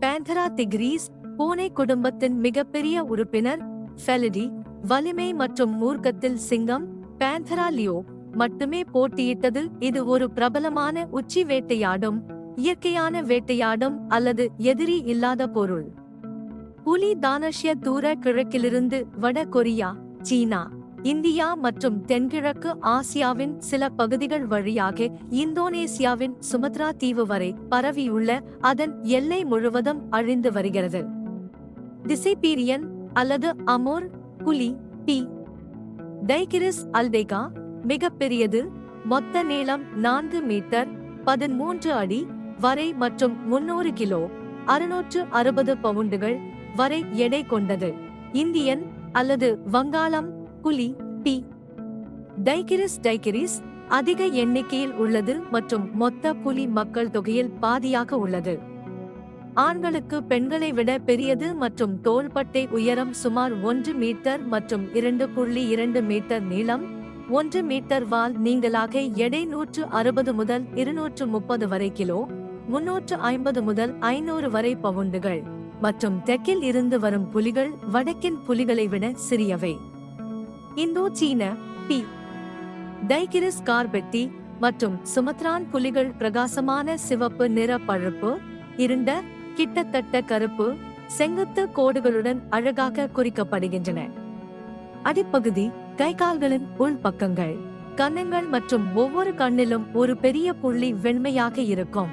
பேந்தரா திக்ரீஸ் பூனை குடும்பத்தின் மிகப்பெரிய உறுப்பினர். ஃபெலிடி வலிமை மற்றும் மூர்க்கத்தில் சிங்கம். பேந்தரா லியோ மட்டுமே போட்டியிட்டது. இது ஒரு பிரபலமான உச்சி வேட்டையாடும், இயற்கையான வேட்டையாடும் அல்லது எதிரி இல்லாத பொருள். புலி தானஷ்ய தூர கிழக்கிலிருந்து வட கொரியா, சீனா, இந்தியா மற்றும் தென்கிழக்கு ஆசியாவின் சில பகுதிகள் வழியாக இந்தோனேசியாவின் சுமத்ரா தீவு வரை பரவியுள்ள அதன் எல்லை முழுவதும் அழிந்து வருகிறது. டிசைபீரியன் அல்லது அமோர் புலி பி. டைகிரிஸ் அல்டெகா மிகப்பெரியது. மொத்த நீளம் 4 மீட்டர் 13 அடி வரை மற்றும் 300 கிலோ 660 பவுண்டுகள் வரை எடை கொண்டது. இந்தியன் அல்லது வங்காளம் புலி பி. டைகிரிஸ் அதிக எண்ணிக்கையில் உள்ளது மற்றும் மொத்த புலி மக்கள் தொகையில் பாதியாக உள்ளது. ஆண்களுக்கு பெண்களை விட பெரியது மற்றும் தோள்பட்டை உயரம் சுமார் 1 மீட்டர் மற்றும் 2.2 மீட்டர் நீளம். 1 மீட்டர் வால் நீங்களாக எடை 160 முதல் 230 வரை கிலோ, 350 முதல் 500 வரை பவுண்டுகள் மற்றும் தெற்கில் இருந்து வரும் புலிகள் வடக்கின் புலிகளை விட சிறியவை. இந்தோ சீன பி. டைகிரிஸ் கார்பெட்டி மற்றும் சுமத்ரான் புலிகள் பிரகாசமான சிவப்பு நிற பழுப்பு, இருண்ட, கிட்டத்தட்ட கருப்பு, செங்குத்து கோடுகளுடன் அழகாக குறிக்கப்படுகின்றன. அடிப்பகுதி கைகால்களின் உள்பக்கங்கள், கன்னங்கள் மற்றும் ஒவ்வொரு கண்ணிலும் ஒரு பெரிய புள்ளி வெண்மையாக இருக்கும்.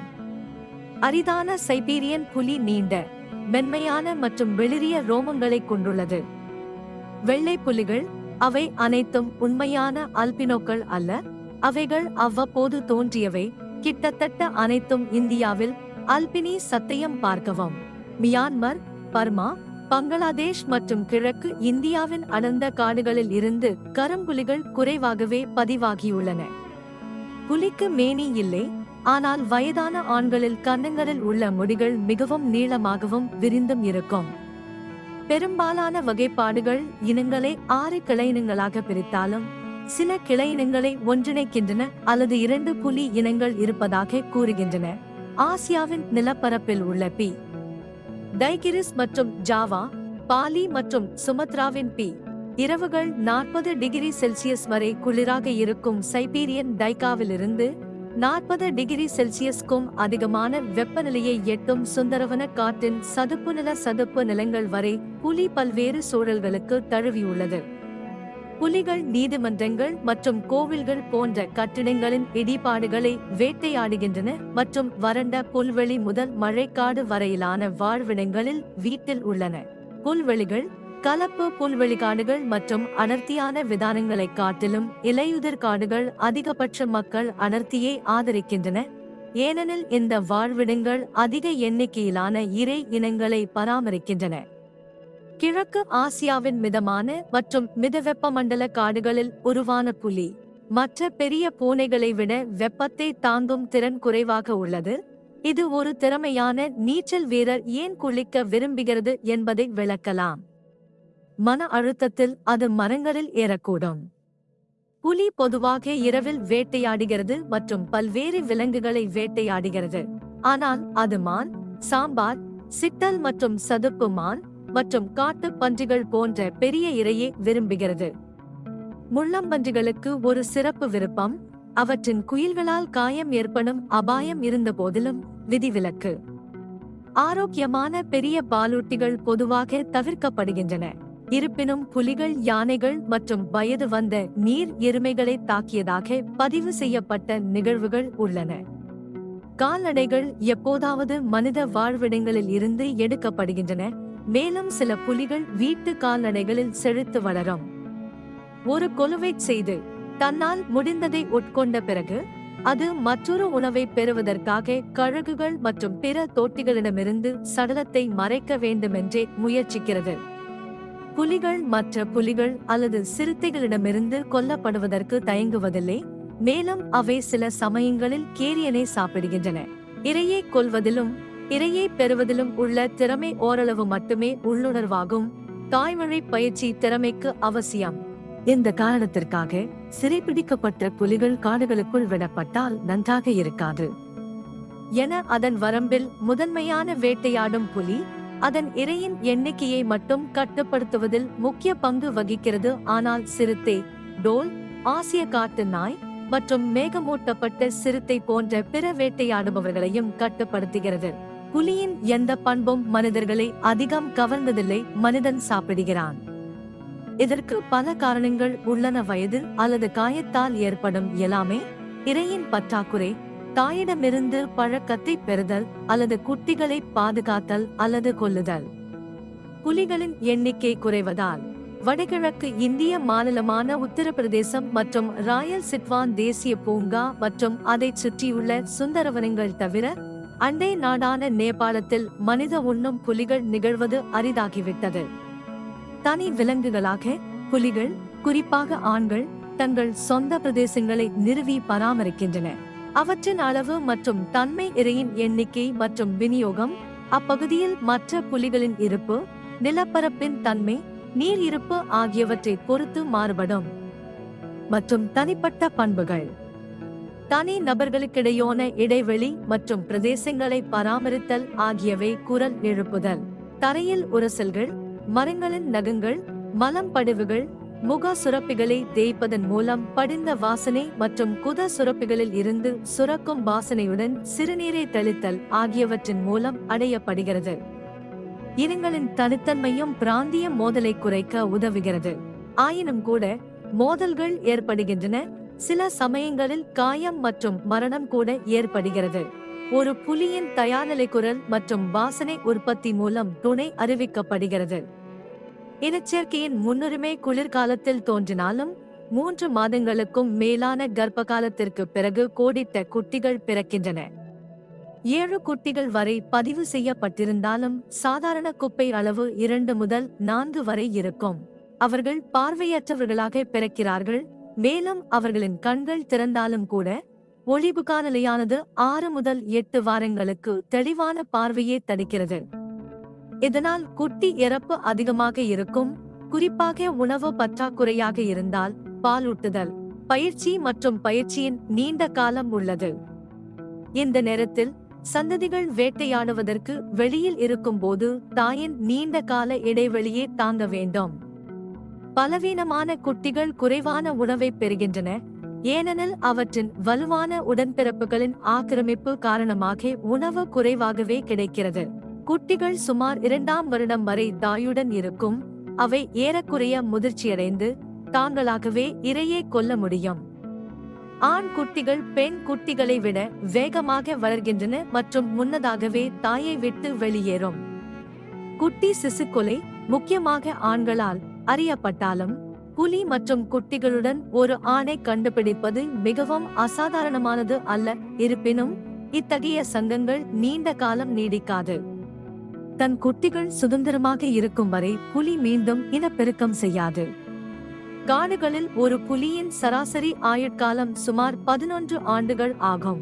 அரிதான சைபீரியன் புலி நீண்ட, மென்மையான மற்றும் வெளிரிய ரோமங்களை கொண்டுள்ளது. வெள்ளை புலிகள் அவை அனைத்தும் உண்மையான அல்பினோக்கள் அல்ல, அவைகள் அவ்வப்போது தோன்றியவை. கிட்டத்தட்ட அனைத்தும் இந்தியாவில். அல்பினி சத்தியம் பார்க்கவும். மியான்மர், பர்மா, பங்களாதேஷ் மற்றும் கிழக்கு இந்தியாவின் அடர்ந்த காடுகளில் இருந்து கரும்புலிகள் குறைவாகவே பதிவாகியுள்ளன. புலிக்கு மேனி இல்லை, ஆனால் வயதான ஆண்களில் கன்னங்களில் உள்ள முடிகள் மிகவும் நீளமாகவும் விரிந்தும் இருக்கும். பெரும்பாலான வகைப்பாடுகள் இனங்களை 6 கிளையினங்களாக பிரித்தாலும் சில கிளையினங்களை ஒன்றிணைக்கின்றன அல்லது 2 புலி இனங்கள் இருப்பதாக கூறுகின்றன. ஆசியாவின் நிலப்பரப்பில் உள்ள பி. டைகிரிஸ் மற்றும் ஜாவா, பாலி மற்றும் சுமத்ராவின் பி. இரவுகள் 40 டிகிரி செல்சியஸ் வரை குளிராக இருக்கும். சைபீரியன் டைகாவிலிருந்து 40 டிகிரி செல்சியஸ்க்கும் அதிகமான வெப்பநிலையை எட்டும் சுந்தரவன காற்றின் சதுப்பு நிலங்கள் வரை புலி பல்வேறு சூழல்களுக்கு தழுவியுள்ளது. புலிகள் நீதிமன்றங்கள் மற்றும் கோவில்கள் போன்ற கட்டிடங்களின் இடிபாடுகளை வேட்டையாடுகின்றன மற்றும் வறண்ட புல்வெளி முதல் மழைக்காடு வரையிலான வாழ்விடங்களில் வீட்டில் உள்ளன. புல்வெளிகள், கலப்பு புல்வெளிக்காடுகள் மற்றும் அடர்த்தியான விதானங்களைக் காட்டிலும் இலையுதிர் காடுகள் அதிகபட்ச மக்கள் அடர்த்தியை ஆதரிக்கின்றன, ஏனெனில் இந்த வாழ்விடங்கள் அதிக எண்ணிக்கையிலான இரை இனங்களை பராமரிக்கின்றன. கிழக்கு ஆசியாவின் மிதமான மற்றும் மிதவெப்பமண்டல காடுகளில் உருவான புலி மற்ற பெரிய பூனைகளை விட வெப்பத்தை தாங்கும் திறன் குறைவாக உள்ளது. இது ஒரு திறமையான நீச்சல் வீரர் ஏன் குளிக்க விரும்புகிறது என்பதை விளக்கலாம். மன அழுத்தத்தில் அது மரங்களில் ஏறக்கூடும். புலி பொதுவாக இரவில் வேட்டையாடுகிறது மற்றும் பல்வேறு விலங்குகளை வேட்டையாடுகிறது. ஆனால் அது மான், சாம்பார், சிட்டல் மற்றும் சதுப்பு மான் மற்றும் காட்டு பன்றிகள் போன்ற பெரிய இரையை விரும்புகிறது. முள்ளம்பன்றிகளுக்கு ஒரு சிறப்பு விருப்பம். அவற்றின் குயில்களால் காயம் ஏற்படும் அபாயம் இருந்த போதிலும் விதிவிலக்கு. ஆரோக்கியமான பெரிய பாலூட்டிகள் பொதுவாக தவிர்க்கப்படுகின்றன. இருப்பினும் புலிகள் யானைகள் மற்றும் வயது வந்த நீர் எருமைகளை தாக்கியதாக பதிவு செய்யப்பட்ட நிகழ்வுகள் உள்ளன. கால்நடைகள் எப்போதாவது மனித வாழ்விடங்களில் இருந்து எடுக்கப்படுகின்றன, மேலும் சில புலிகள் வீட்டு கால்நடைகளில் செழித்து வளரும். ஒரு கொலுவை செய்து தன்னால் முடிந்ததை உட்கொண்ட பிறகு அது மற்றொரு உணவை பெறுவதற்காக கழுகுகள் மற்றும் பிற தோட்டிகளிடமிருந்து சடலத்தை மறைக்க வேண்டுமென்றே முயற்சிக்கிறது. புலிகள் மற்ற புலிகள் அல்லது சிறுத்தைகளிடமிருந்து கொல்லப்படுவதற்கு தயங்குவதில்லை, மேலும் அவை சில சமயங்களில் கேரியனை சாப்பிடுகின்றன. இரையை கொல்வதிலும் இரையை பெறுவதிலும் உள்ள திறமை ஓரளவு மட்டுமே உள்ளுணர்வாகும். தாய்மொழி பயிற்சி திறமைக்கு அவசியம். இந்த காரணத்திற்காக சிறைபிடிக்கப்பட்ட புலிகள் காடுகளுக்குள் விடப்பட்டால் நன்றாக இருக்காது. என அதன் வரம்பில் முதன்மையான வேட்டையாடும் புலி அதன் இரையின் எண்ணிக்கையை மட்டும் கட்டுப்படுத்துவதில் முக்கிய பங்கு வகிக்கிறது. ஆனால் சிறுத்தை, டோல், ஆசிய காட்டு நாய் மற்றும் மேகமூட்டப்பட்ட சிறுத்தை போன்ற பிற வேட்டையாடுபவர்களையும் கட்டுப்படுத்துகிறது. புலியின் எந்த பண்பும் மனிதர்களை அதிகம் கவர்ந்ததில்லை. மனிதன் சாப்பிடுகிறான். இதற்கு பல காரணங்கள் உள்ளன. வயது அல்லது காயத்தால் ஏற்படும் இயலாமை, இரையின் பற்றாக்குறை, தாயிடமிருந்து பழக்கத்தை பெறுதல் அல்லது குட்டிகளை பாதுகாத்தல் அல்லது கொல்லுதல். புலிகளின் எண்ணிக்கை குறைவதால் வடகிழக்கு இந்திய மாநிலமான உத்தரப்பிரதேசம் மற்றும் ராயல் சிட்வான் தேசிய பூங்கா மற்றும் அதைச் சுற்றியுள்ள சுந்தரவனங்கள் தவிர அண்டை நாடான நேபாளத்தில் மனித உண்ணும் புலிகள் நிகழ்வது அரிதாகிவிட்டது. தனி விலங்குகளாக புலிகள், குறிப்பாக ஆண்கள், தங்கள் சொந்த பிரதேசங்களை நிறுவி பராமரிக்கின்றன. அவற்றின் அளவு மற்றும் தன்மை, இரையின் எண்ணிக்கை மற்றும் விநியோகம், அப்பகுதியில் மற்ற புலிகளின் இருப்பு, நிலப்பரப்பின் தன்மை, நீர் இருப்பு ஆகியவற்றை பொறுத்து மாறுபடும். மற்றும் தனிப்பட்ட பண்புகள், தனி நபர்களுக்கிடையான இடைவெளி மற்றும் பிரதேசங்களை பராமரித்தல் ஆகியவை. குரல் எழுப்புதல், தரையில் உரசல்கள், மரங்களின் நகங்கள், மலம் படிவுகள், முக சுரப்பிகளை தேய்ப்பதன் மூலம் படிந்த வாசனை மற்றும் குத சுரப்பிகளில் இருந்து சுரக்கும் வாசனையுடன் சிறுநீரை தெளித்தல் ஆகியவற்றின் மூலம் அடையப்படுகிறது. இனங்களின் தனித்தன்மையும் பிராந்திய மோதலை குறைக்க உதவுகிறது. ஆயினும் கூட மோதல்கள் ஏற்படுகின்றன. சில சமயங்களில் காயம் மற்றும் மரணம் கூட ஏற்படுகிறது. ஒரு புலியின் தயார்நிலை குரல் மற்றும் வாசனை உற்பத்தி மூலம் துணை அறிவிக்கப்படுகிறது. இனச்சேர்க்கையின் முன்னுரிமை குளிர்காலத்தில் தோன்றினாலும் 3 மாதங்களுக்கும் மேலான கர்ப்ப காலத்திற்கு பிறகு கோடிட்ட குட்டிகள் பிறக்கின்றன. 7 குட்டிகள் வரை பதிவு செய்யப்பட்டிருந்தாலும் சாதாரண குப்பை அளவு 2 முதல் 4 வரை இருக்கும். அவர்கள் பார்வையற்றவர்களாக பிறக்கிறார்கள். மேலும் அவர்களின் கண்கள் திறந்தாலும் கூட ஒளிபுகா நிலையானது 6 முதல் 8 வாரங்களுக்கு தெளிவான பார்வையை தடுக்கிறது. இதனால் குட்டி இறப்பு அதிகமாக இருக்கும். குறிப்பாக உணவு பற்றாக்குறையாக இருந்தால் பாலூட்டுதல், பயிற்சி மற்றும் பயிற்சியின் நீண்ட காலம் உள்ளது. இந்த நேரத்தில் சந்ததிகள் வேட்டையாடுவதற்கு வெளியில் இருக்கும் போது தாயின் நீண்ட கால இடைவெளியை தாங்க வேண்டும். பலவீனமான குட்டிகள் குறைவான உணவை பெறுகின்றன, ஏனெனில் அவற்றின் வலுவான உடன்பிறப்புகளின் ஆக்கிரமிப்பு காரணமாக உணவு குறைவாகவே கிடைக்கிறது. குட்டிகள் சுமார் 2ஆம் வருடம் வரை தாயுடன் இருக்கும். அவை ஏறக்குறைய முதிர்ச்சியடைந்து தாங்களாகவே இரையை கொல்ல முடியும். ஆண் குட்டிகள் பெண் குட்டிகளை விட வேகமாக வளர்கின்றன மற்றும் முன்னதாகவே தாயை விட்டு வெளியேறும். குட்டி சிசுக்கொலை முக்கியமாக ஆண்களால் அறியப்பட்டாலும் புலி மற்றும் குட்டிகளுடன் ஒரு ஆணை கண்டுபிடிப்பது மிகவும் அசாதாரணமானது அல்ல. இருப்பினும் இத்தகைய சங்கங்கள் நீண்ட காலம் நீடிக்காது. தன் குட்டிகள் சுதந்திரமாக இருக்கும் வரை புலி மீண்டும் இனப்பெருக்கம் செய்யாது. காடுகளில் ஒரு புலியின் சராசரி ஆயுட்காலம் சுமார் 11 ஆண்டுகள் ஆகும்.